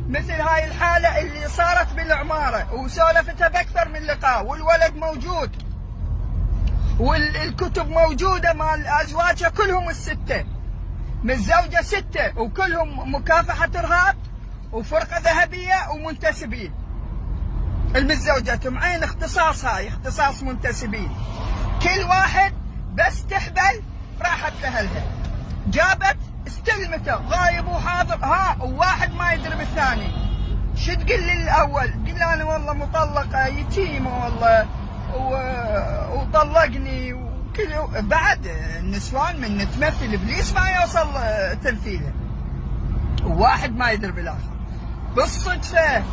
مثل هاي الحالة اللي صارت بالعمارة وسولفتها بأكثر من لقاء، والولد موجود والكتب موجودة مال أزواجها كلهم الستة، متزوجة ستة وكلهم مكافحة إرهاب وفرقة ذهبية ومنتسبين. المتزوجة عين اختصاص، هاي اختصاص منتسبين، كل واحد بس تحبل راحت لأهلها، جابت استلمته غايب وحاضر. وواحد ما يدري بالثاني. شو تقول لي الأول؟ تقول لي أنا والله مطلقة يتيمة والله وطلقني وكل. بعد النسوان من تمثل إبليس ما يوصل تمثيله، وواحد ما يدري بالآخر. بالصدفة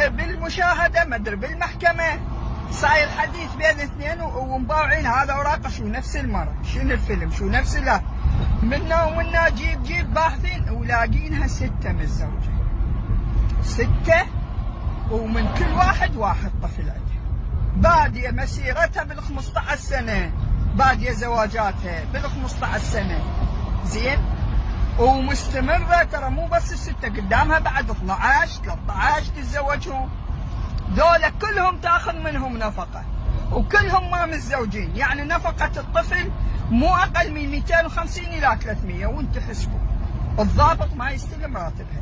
بالمشاهدة ما أدري بالمحكمة صاير حديث بين اثنين ومباوعين هذا وراقه شو نفس المرة، شنو الفيلم شو نفس لا منا ومنا جيب باحثين ولاقينها ستة متزوجة، ستة ومن كل واحد طفل عندها، بادية مسيرتها بال15 سنة، بادية زواجاتها بال15 سنة، زين، ومستمرة. ترى مو بس الستة، قدامها بعد 12 13 تتزوجهم، ذولا كلهم تاخذ منهم نفقة وكلهم ما متزوجين، يعني نفقة الطفل مو أقل من 250 إلى 300، وانت حسبوا الضابط ما يستلم راتبها.